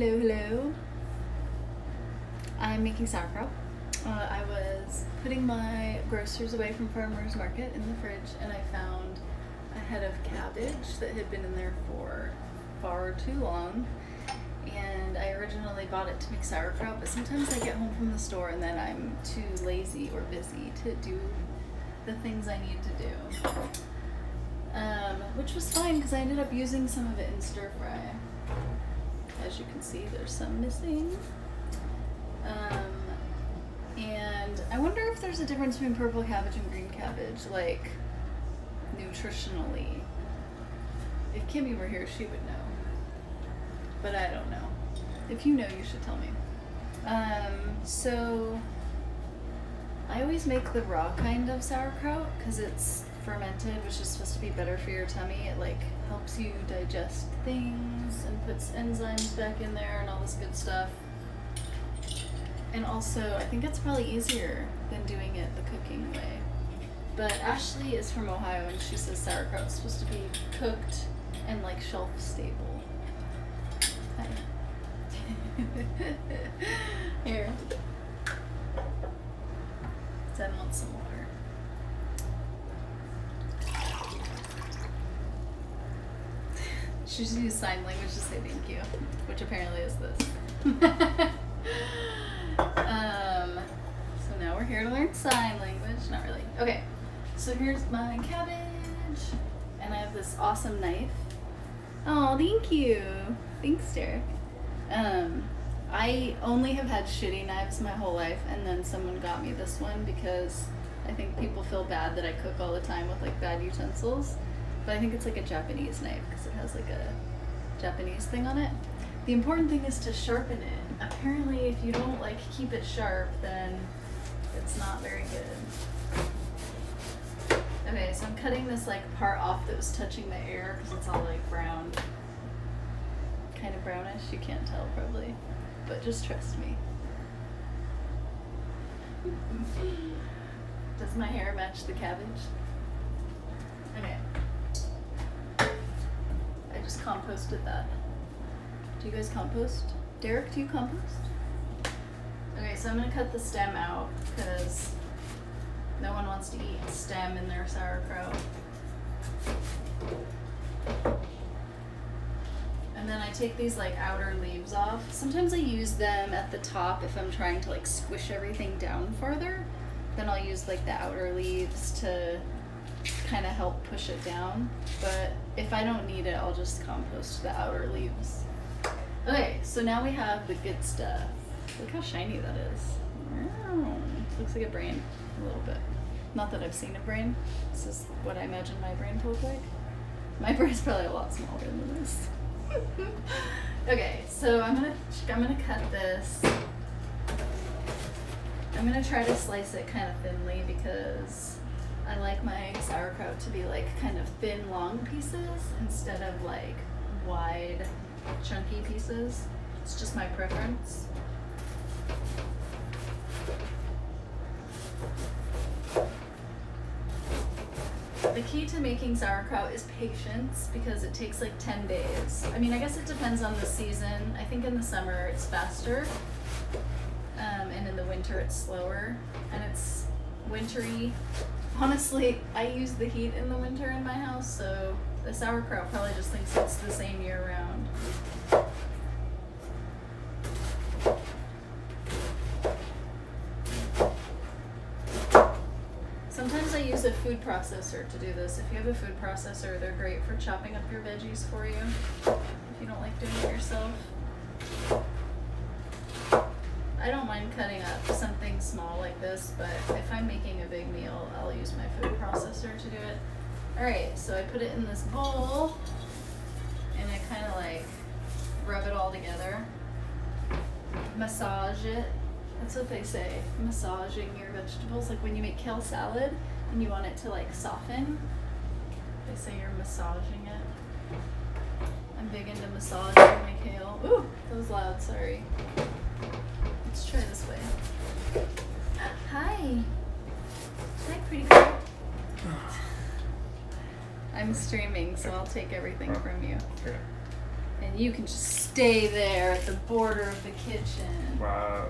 Hello, hello. I'm making sauerkraut. I was putting my groceries away from farmer's market in the fridge, and I found a head of cabbage that had been in there for far too long. And I originally bought it to make sauerkraut, but sometimes I get home from the store and then I'm too lazy or busy to do the things I need to do. Which was fine because I ended up using some of it in stir fry. As you can see, there's some missing. And I wonder if there's a difference between purple cabbage and green cabbage, like nutritionally. If Kimmy were here, she would know. But I don't know. If you know, you should tell me. So I always make the raw kind of sauerkraut because it's fermented, which is supposed to be better for your tummy. It like helps you digest things and puts enzymes back in there and all this good stuff. And also, I think it's probably easier than doing it the cooking way. But Ashley is from Ohio and she says sauerkraut is supposed to be cooked and like shelf stable. Hi. Here. Zen wants some water. She should use sign language to say thank you, which apparently is this. So now we're here to learn sign language. Not really. Okay, so here's my cabbage, and I have this awesome knife. Oh, thank you. Thanks, Derek. I only have had shitty knives my whole life, and then someone got me this one because I think people feel bad that I cook all the time with like bad utensils. But I think it's like a Japanese knife because it has like a Japanese thing on it. The important thing is to sharpen it. Apparently if you don't like keep it sharp, then it's not very good. Okay, so I'm cutting this like part off that was touching the air because it's all like brown. Kind of brownish, you can't tell probably, but just trust me. Does my hair match the cabbage? Okay. I just composted that. Do you guys compost? Derek, do you compost? Okay, so I'm gonna cut the stem out because no one wants to eat stem in their sauerkraut. And then I take these like outer leaves off. Sometimes I use them at the top if I'm trying to like squish everything down farther. Then I'll use like the outer leaves to kind of help push it down, but if I don't need it, I'll just compost the outer leaves. Okay, so now we have the good stuff. Look how shiny that is. Wow. Looks like a brain, a little bit. Not that I've seen a brain. This is what I imagine my brain to look like. My brain's probably a lot smaller than this. Okay, so I'm gonna cut this. I'm gonna try to slice it kind of thinly because I like my sauerkraut to be like kind of thin, long pieces instead of like wide, chunky pieces. It's just my preference. The key to making sauerkraut is patience because it takes like 10 days. I mean, I guess it depends on the season. I think in the summer it's faster, and in the winter it's slower, and it's wintry. Honestly, I use the heat in the winter in my house, so the sauerkraut probably just thinks it's the same year round. Sometimes I use a food processor to do this. If you have a food processor, they're great for chopping up your veggies for you if you don't like doing it yourself. I don't mind cutting up something small like this, but if I'm making a big meal, I'll use my food processor to do it. Alright, so I put it in this bowl, and I kind of like rub it all together. Massage it. That's what they say, massaging your vegetables. Like when you make kale salad and you want it to like soften, they say you're massaging it. I'm big into massaging my kale. Ooh, that was loud, sorry. Let's try this way. Hi. Hi, pretty girl. I'm streaming, so I'll take everything from you. And you can just stay there at the border of the kitchen. Wow.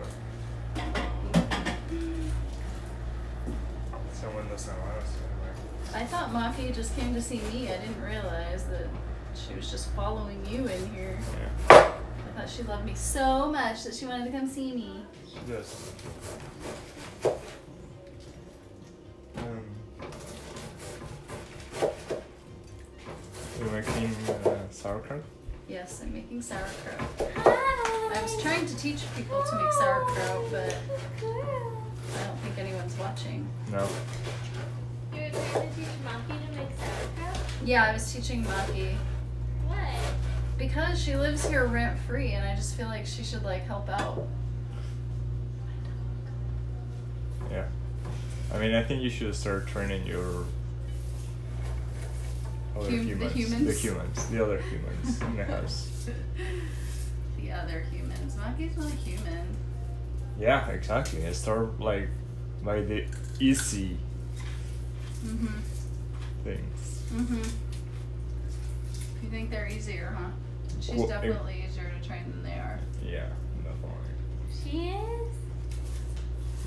Someone doesn't want us to. I thought Maki just came to see me. I didn't realize that she was just following you in here. Yeah. I thought she loved me so much that she wanted to come see me. She does. You're making sauerkraut? Yes, I'm making sauerkraut. I was trying to teach people to make sauerkraut, but I don't think anyone's watching. No. You were trying to teach Maki to make sauerkraut? Yeah, I was teaching Maki. Why? Because she lives here rent-free, and I just feel like she should, like, help out. Yeah. I mean, I think you should start training your other humans. The humans? The humans. The other humans in the house. The other humans. Maki's not a human. Yeah, exactly. I start, like, by the easy things. You think they're easier, huh? She's Well, definitely easier to train than they are. Yeah, definitely. She is?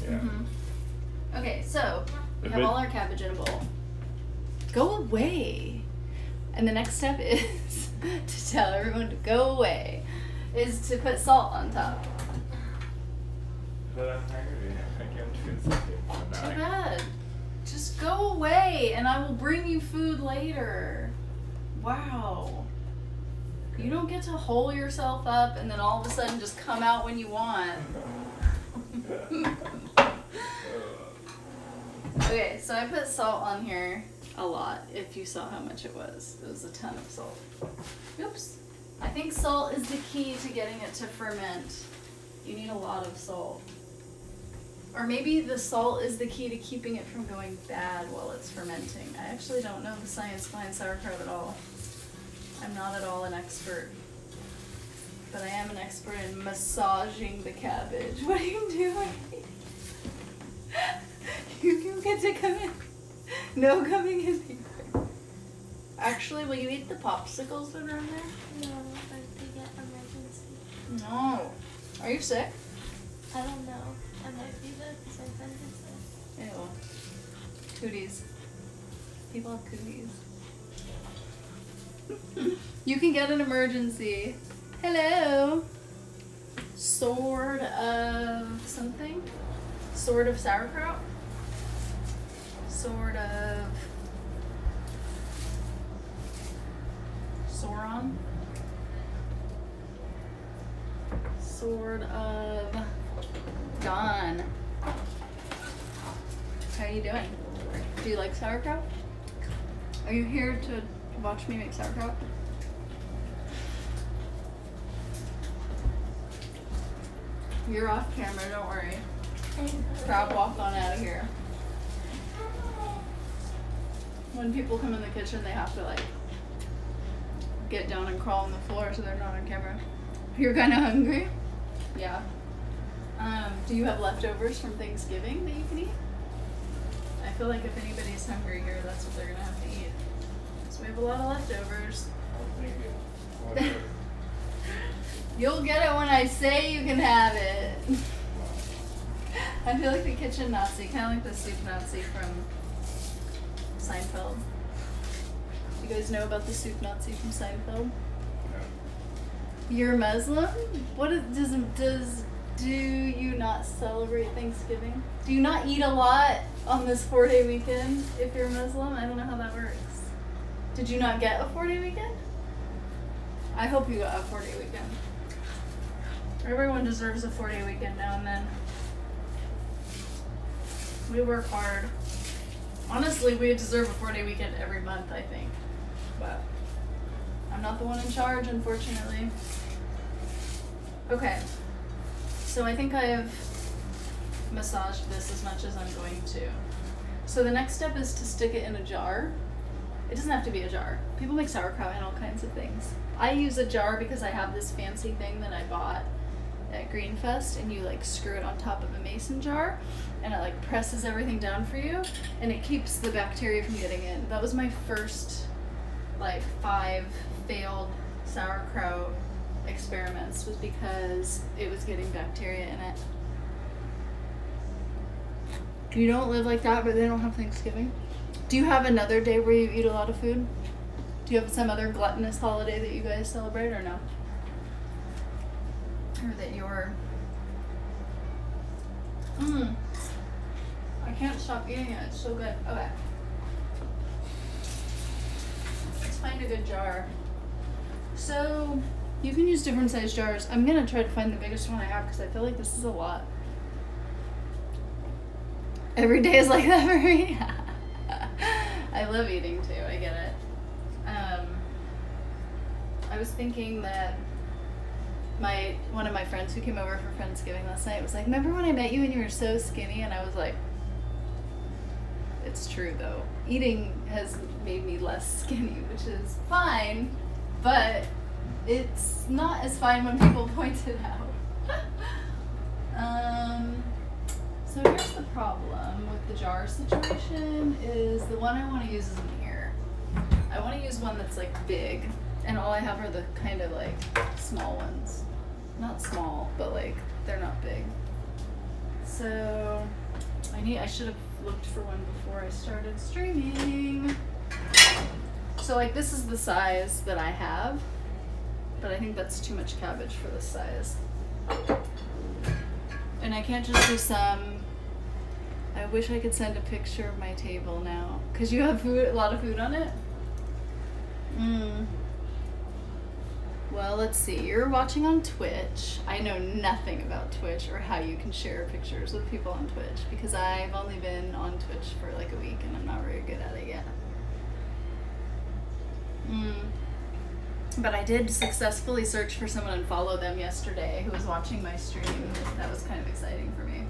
Yeah. Okay, so we A have bit- all our cabbage in a bowl. Go away. And the next step is to tell everyone to go away. Is to put salt on top. But I'm hungry. I can't do something. Too bad. Just go away and I will bring you food later. Wow. You don't get to hole yourself up and then all of a sudden just come out when you want. Okay, so I put salt on here a lot, if you saw how much it was. It was a ton of salt. Oops. I think salt is the key to getting it to ferment. You need a lot of salt. Or maybe the salt is the key to keeping it from going bad while it's fermenting. I actually don't know the science behind sauerkraut at all. I'm not at all an expert. But I am an expert in massaging the cabbage. What are you doing? You get to come in. No coming in here. Actually, will you eat the popsicles that are in there? No, I have to get emergency. No. Are you sick? I don't know. I might be though because my friend is sick. Ew. Cooties. People have cooties. You can get an emergency. Hello. Sword of something? Sword of sauerkraut? Sword of Sauron? Sword of Dawn. How are you doing? Do you like sauerkraut? Are you here to watch me make sauerkraut? You're off camera, don't worry. Crab walk on out of here. When people come in the kitchen, they have to like get down and crawl on the floor so they're not on camera. You're kind of hungry? Yeah. Do you have leftovers from Thanksgiving that you can eat? I feel like if anybody's hungry here, that's what they're gonna have to eat. So we have a lot of leftovers. You'll get it when I say you can have it. I feel like the kitchen Nazi, kind of like the soup Nazi from Seinfeld. You guys know about the soup Nazi from Seinfeld? You're Muslim? What do you not celebrate Thanksgiving? Do you not eat a lot on this 4-day weekend if you're Muslim? I don't know how that works. Did you not get a 4-day weekend? I hope you got a 4-day weekend. Everyone deserves a 4-day weekend now and then. We work hard. Honestly, we deserve a 4-day weekend every month, I think. But I'm not the one in charge, unfortunately. Okay. So I think I have massaged this as much as I'm going to. So the next step is to stick it in a jar. It doesn't have to be a jar. People make sauerkraut in all kinds of things. I use a jar because I have this fancy thing that I bought at Greenfest, and you like screw it on top of a mason jar and it like presses everything down for you and it keeps the bacteria from getting in. That was my first like 5 failed sauerkraut experiments was because it was getting bacteria in it. You don't live like that, but they don't have Thanksgiving. Do you have another day where you eat a lot of food? Do you have some other gluttonous holiday that you guys celebrate or no? Or that you're... I can't stop eating it. It's so good. Okay. Let's find a good jar. So, you can use different size jars. I'm going to try to find the biggest one I have because I feel like this is a lot. Every day is like that for me. I love eating too. I get it. I was thinking that one of my friends who came over for Friendsgiving last night was like, remember when I met you and you were so skinny? And I was like, it's true though. Eating has made me less skinny, which is fine, but it's not as fine when people point it out. So here's the problem with the jar situation is the one I want to use isn't here. I want to use one that's like big, and all I have are the kind of like small ones. Not small, but like they're not big. So I should have looked for one before I started streaming. So like this is the size that I have, but I think that's too much cabbage for this size. And I can't just do some. I wish I could send a picture of my table now. Cause you have food, a lot of food on it? Well, let's see. You're watching on Twitch. I know nothing about Twitch or how you can share pictures with people on Twitch because I've only been on Twitch for like a week and I'm not very good at it yet. But I did successfully search for someone and follow them yesterday who was watching my stream. That was kind of exciting for me.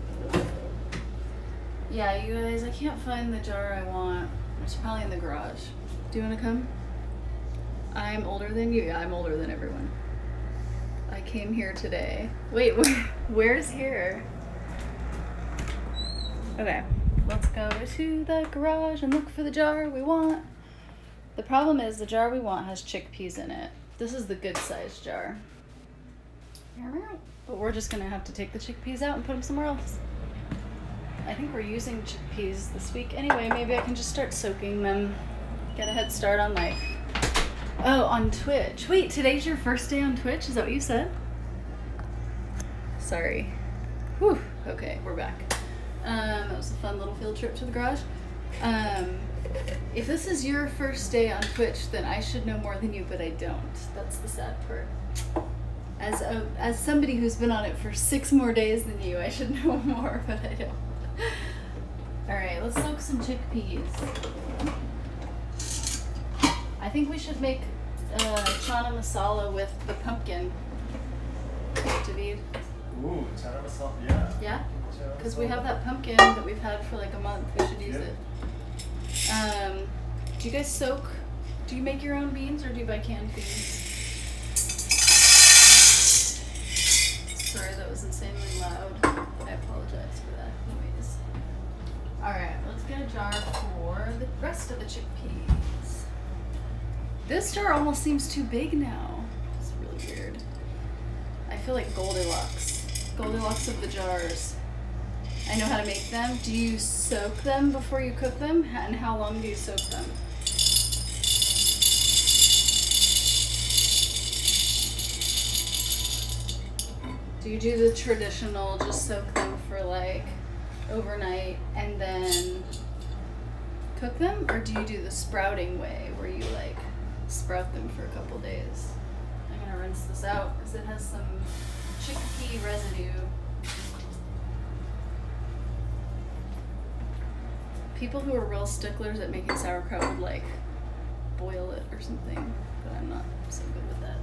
Yeah, you guys, I can't find the jar I want. It's probably in the garage. Do you want to come? I'm older than you. Yeah, I'm older than everyone. I came here today. Wait, where's here? Okay, let's go to the garage and look for the jar we want. The problem is the jar we want has chickpeas in it. This is the good size jar. But we're just gonna have to take the chickpeas out and put them somewhere else. I think we're using chickpeas this week anyway. Maybe I can just start soaking them. Get a head start on life. Oh, on Twitch. Wait, today's your first day on Twitch? Is that what you said? Sorry. Whew. Okay, we're back. That was a fun little field trip to the garage. If this is your first day on Twitch, then I should know more than you, but I don't. That's the sad part. As somebody who's been on it for 6 more days than you, I should know more, but I don't. Alright, let's soak some chickpeas. I think we should make chana masala with the pumpkin. David. Ooh, chana masala, yeah. Yeah? Because we have that pumpkin that we've had for like a month. We should use it. Do you guys soak? Do you make your own beans or do you buy canned beans? Sorry, that was insanely loud. I apologize for that. Anyways. Alright, let's get a jar for the rest of the chickpeas. This jar almost seems too big now. It's really weird. I feel like Goldilocks. Goldilocks of the jars. I know how to make them. Do you soak them before you cook them? And how long do you soak them? Do you do the traditional, just soak them for like overnight and then cook them? Or do you do the sprouting way where you like sprout them for a couple days? I'm gonna rinse this out because it has some chickpea residue. People who are real sticklers at making sauerkraut would like boil it or something, but I'm not so good with that.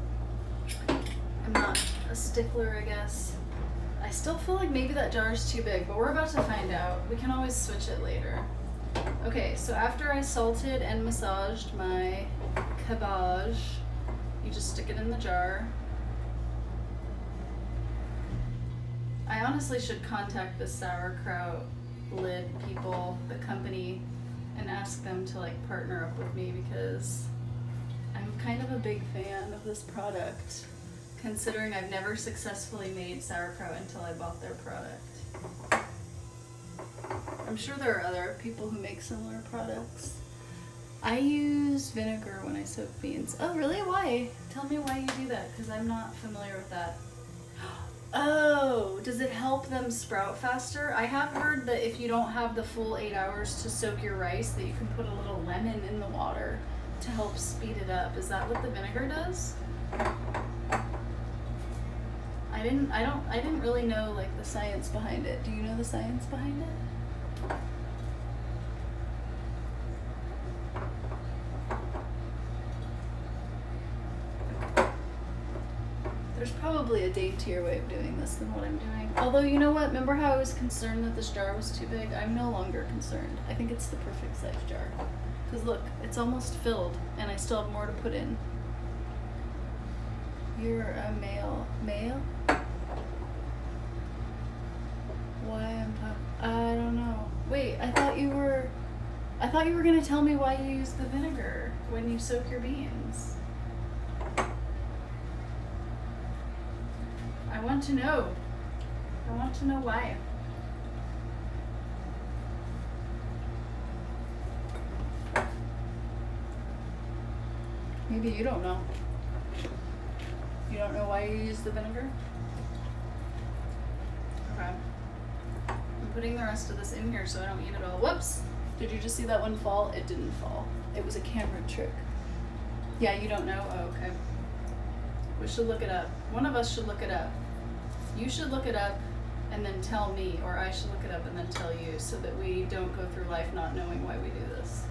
I'm not a stickler, I guess. I still feel like maybe that jar is too big, but we're about to find out. We can always switch it later. Okay, so after I salted and massaged my cabbage, you just stick it in the jar. I honestly should contact the sauerkraut lid people, the company, and ask them to like partner up with me because I'm kind of a big fan of this product considering I've never successfully made sauerkraut until I bought their product. I'm sure there are other people who make similar products. I use vinegar when I soak beans. Oh, really? Why? Tell me why you do that, because I'm not familiar with that. Oh, does it help them sprout faster? I have heard that if you don't have the full 8 hours to soak your rice, that you can put a little lemon in the water to help speed it up. Is that what the vinegar does? I didn't really know like the science behind it. Do you know the science behind it? There's probably a daintier way of doing this than what I'm doing. Although, you know what? Remember how I was concerned that this jar was too big? I'm no longer concerned. I think it's the perfect size jar. Because look, it's almost filled, and I still have more to put in. You're a male. Male? Why I'm talking? I don't know. Wait, I thought you were gonna tell me why you use the vinegar when you soak your beans. I want to know. I want to know why. Maybe you don't know. You don't know why you use the vinegar? Okay. I'm putting the rest of this in here so I don't eat it all. Whoops! Did you just see that one fall? It didn't fall. It was a camera trick. Yeah, you don't know? Oh, okay. We should look it up. One of us should look it up. You should look it up and then tell me, or I should look it up and then tell you, so that we don't go through life not knowing why we do this.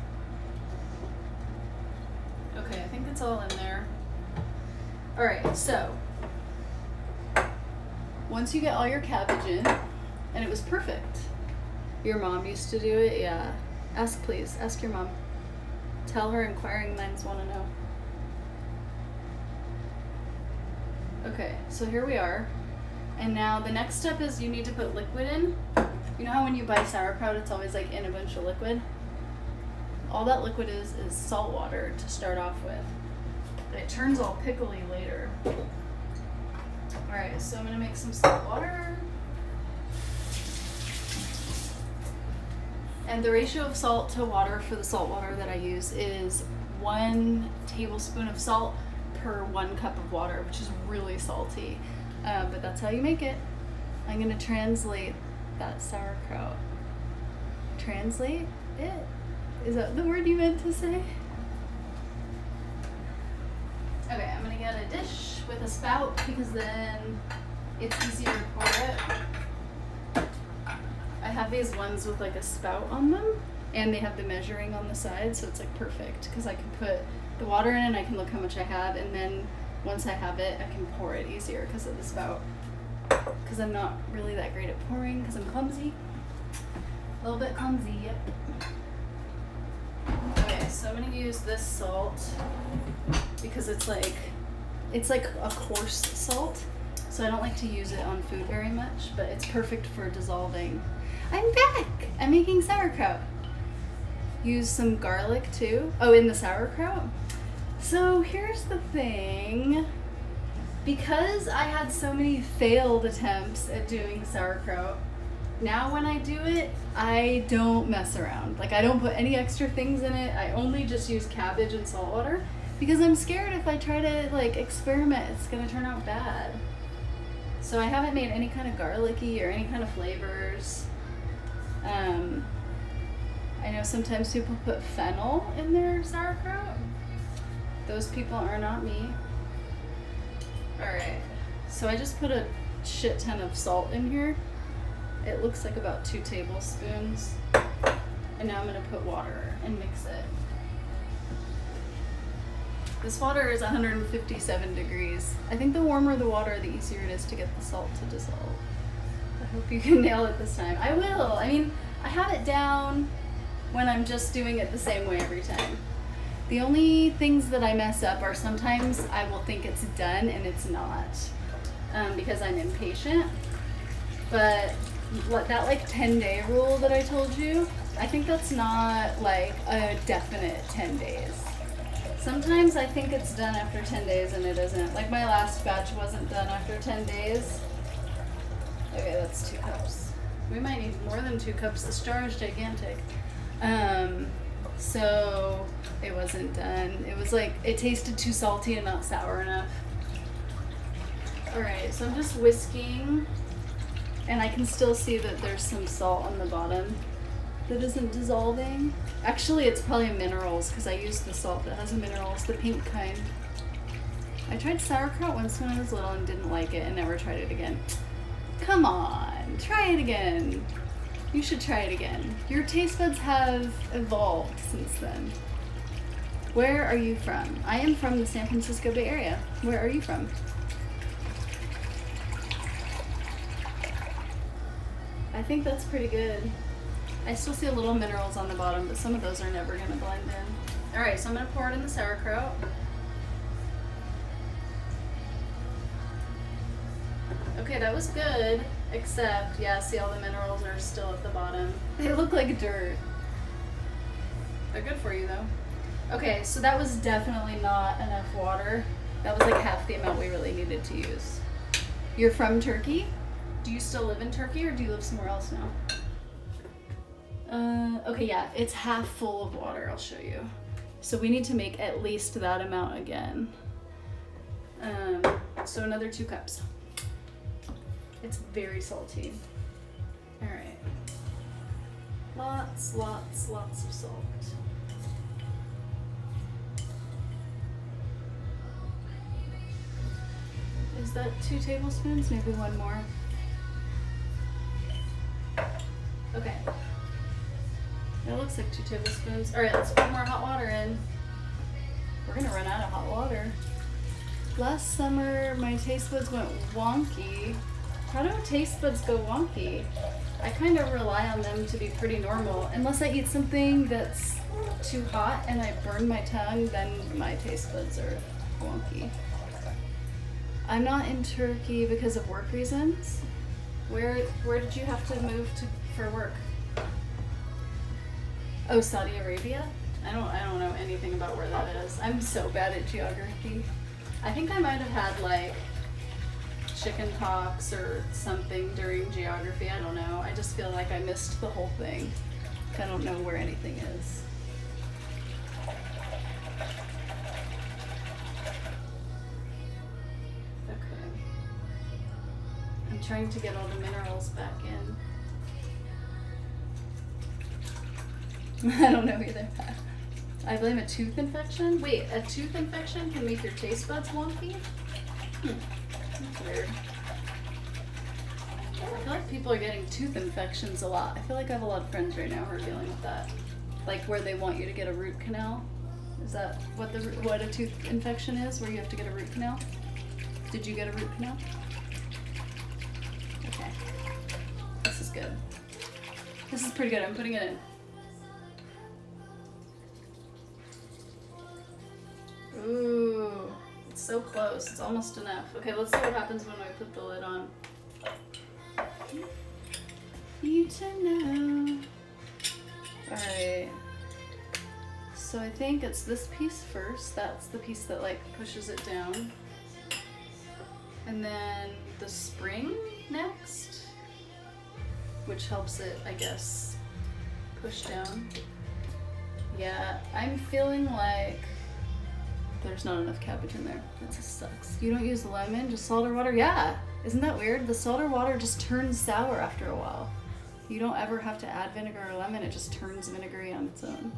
Okay, I think it's all in there. Alright, so once you get all your cabbage in, and it was perfect. Your mom used to do it? Yeah. Ask, please. Ask your mom. Tell her inquiring minds want to know. Okay, so here we are. And now the next step is you need to put liquid in. You know how when you buy sauerkraut, it's always like in a bunch of liquid? All that liquid is salt water to start off with. It turns all pickly later. Alright, so I'm gonna make some salt water. And the ratio of salt to water for the salt water that I use is 1 tablespoon of salt per 1 cup of water, which is really salty. But that's how you make it. I'm gonna translate that sauerkraut. Translate it? Is that the word you meant to say? Okay, I'm gonna get a dish with a spout because then it's easier to pour it. I have these ones with like a spout on them, and they have the measuring on the side, so it's like perfect because I can put the water in and I can look how much I have, and then once I have it, I can pour it easier because of the spout. Because I'm not really that great at pouring because I'm clumsy. A little bit clumsy, yep. Okay, so I'm gonna use this salt because it's like a coarse salt, so I don't like to use it on food very much, but it's perfect for dissolving. I'm back! I'm making sauerkraut. Use some garlic too. Oh, in the sauerkraut? So here's the thing. Because I had so many failed attempts at doing sauerkraut, now when I do it, I don't mess around. Like, I don't put any extra things in it. I only just use cabbage and salt water because I'm scared if I try to like experiment, it's gonna turn out bad. So I haven't made any kind of garlicky or any kind of flavors. I know sometimes people put fennel in their sauerkraut. Those people are not me. Alright, so I just put a shit ton of salt in here. It looks like about 2 tablespoons. And now I'm gonna put water and mix it. This water is 157 degrees. I think the warmer the water, the easier it is to get the salt to dissolve. I hope you can nail it this time. I will. I mean, I have it down when I'm just doing it the same way every time. The only things that I mess up are sometimes I will think it's done and it's not, because I'm impatient. But that like 10-day rule that I told you, I think that's not like a definite 10 days. Sometimes I think it's done after 10 days and it isn't. Like my last batch wasn't done after 10 days. Okay, that's 2 cups. We might need more than 2 cups. This jar is gigantic. So it wasn't done. It was like, it tasted too salty and not sour enough. All right, so I'm just whisking, and I can still see that there's some salt on the bottom that isn't dissolving. Actually, it's probably minerals because I used the salt that has minerals, the pink kind. I tried sauerkraut once when I was little and didn't like it and never tried it again. Come on, try it again. You should try it again. Your taste buds have evolved since then. Where are you from? I am from the San Francisco Bay Area. Where are you from? I think that's pretty good. I still see a little minerals on the bottom, but some of those are never gonna blend in. All right, so I'm gonna pour it in the sauerkraut. Okay, that was good, except, yeah, see all the minerals are still at the bottom. They look like dirt. They're good for you though. Okay, so that was definitely not enough water. That was like half the amount we really needed to use. You're from Turkey? Do you still live in Turkey or do you live somewhere else now? Okay, yeah, it's half full of water, I'll show you. So we need to make at least that amount again. So another 2 cups. It's very salty. All right. Lots of salt. Is that 2 tablespoons? Maybe 1 more. Okay. It looks like 2 tablespoons. All right, let's put more hot water in. We're gonna run out of hot water. Last summer, my taste buds went wonky. How do taste buds go wonky? I kind of rely on them to be pretty normal. Unless I eat something that's too hot and I burn my tongue, then my taste buds are wonky. I'm not in Turkey because of work reasons. Where did you have to move to for work? Oh, Saudi Arabia? I don't know anything about where that is. I'm so bad at geography. I think I might have had like chicken pox or something during geography. I don't know. I just feel like I missed the whole thing. I don't know where anything is. Okay. I'm trying to get all the minerals back in. I don't know either. I blame a tooth infection? Wait, a tooth infection can make your taste buds wonky? That's weird. I feel like people are getting tooth infections a lot. I feel like I have a lot of friends right now who are dealing with that. Like where they want you to get a root canal. Is that what a tooth infection is, where you have to get a root canal? Did you get a root canal? Okay. This is good. This is pretty good. I'm putting it in. Ooh, it's so close. It's almost enough. Okay, let's see what happens when I put the lid on. Need to know. Alright. So I think it's this piece first. That's the piece that like pushes it down. And then the spring next, which helps it, I guess, push down. Yeah, I'm feeling like there's not enough cabbage in there. That just sucks. You don't use lemon, just salt or water? Yeah. Isn't that weird? The salt or water just turns sour after a while. You don't ever have to add vinegar or lemon. It just turns vinegary on its own.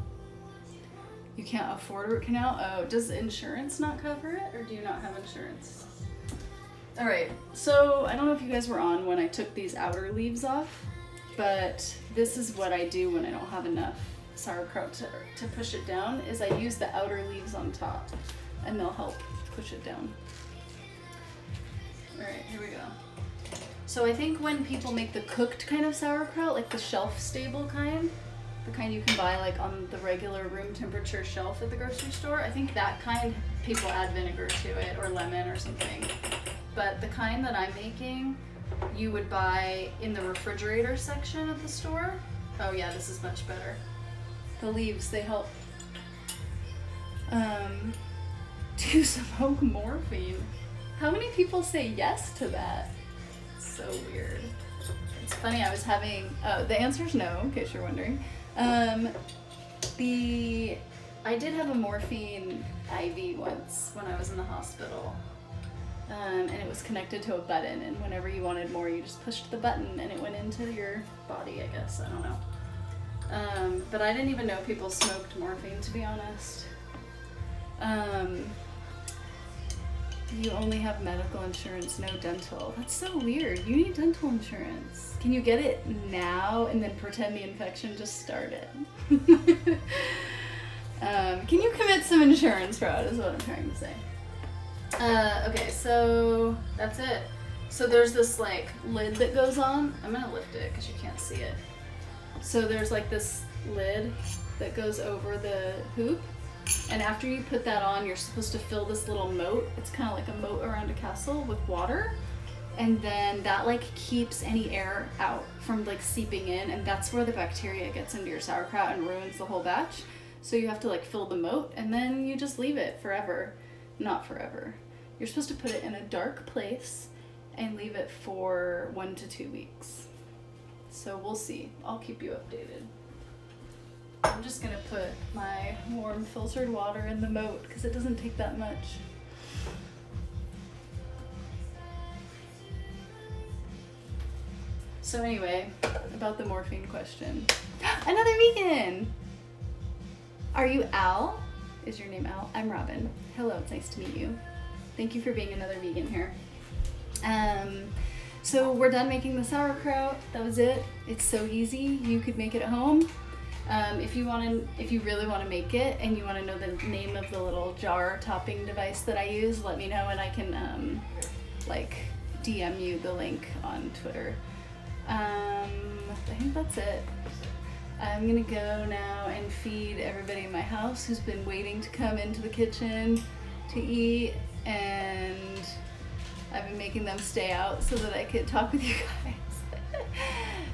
You can't afford a root canal? Oh, does insurance not cover it? Or do you not have insurance? All right, so I don't know if you guys were on when I took these outer leaves off, but this is what I do when I don't have enough sauerkraut to push it down, is I use the outer leaves on top and they'll help push it down. All right, here we go. So I think when people make the cooked kind of sauerkraut, like the shelf stable kind, the kind you can buy like on the regular room temperature shelf at the grocery store, I think that kind people add vinegar to it or lemon or something. But the kind that I'm making, you would buy in the refrigerator section at the store. Oh yeah, this is much better. The leaves, they help. To smoke morphine. How many people say yes to that? It's so weird. It's funny, I was having, the answer's no, in case you're wondering. I did have a morphine IV once when I was in the hospital. And it was connected to a button, and whenever you wanted more, you just pushed the button and it went into your body, I guess, I don't know. But I didn't even know people smoked morphine, to be honest. You only have medical insurance, no dental. That's so weird. You need dental insurance. Can you get it now and then pretend the infection just started? Can you commit some insurance fraud is what I'm trying to say. Okay, so that's it. So there's this like lid that goes on. I'm gonna lift it because you can't see it. So there's like this lid that goes over the hoop. And after you put that on, you're supposed to fill this little moat. It's kind of like a moat around a castle with water. And then that like keeps any air out from like seeping in. And that's where the bacteria gets into your sauerkraut and ruins the whole batch. So you have to like fill the moat and then you just leave it forever. Not forever. You're supposed to put it in a dark place and leave it for 1 to 2 weeks. So we'll see. I'll keep you updated. I'm just gonna put my warm filtered water in the moat because it doesn't take that much. So anyway, about the morphine question. Another vegan! Are you Al? Is your name Al? I'm Robin. Hello, it's nice to meet you. Thank you for being another vegan here. So we're done making the sauerkraut. That was it. It's so easy. You could make it at home. If you really want to make it and you want to know the name of the little jar topping device that I use, let me know and I can like DM you the link on Twitter. I think that's it. I'm gonna go now and feed everybody in my house who's been waiting to come into the kitchen to eat, and I've been making them stay out so that I could talk with you guys.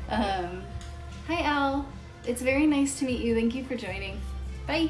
Hi Al, it's very nice to meet you. Thank you for joining. Bye.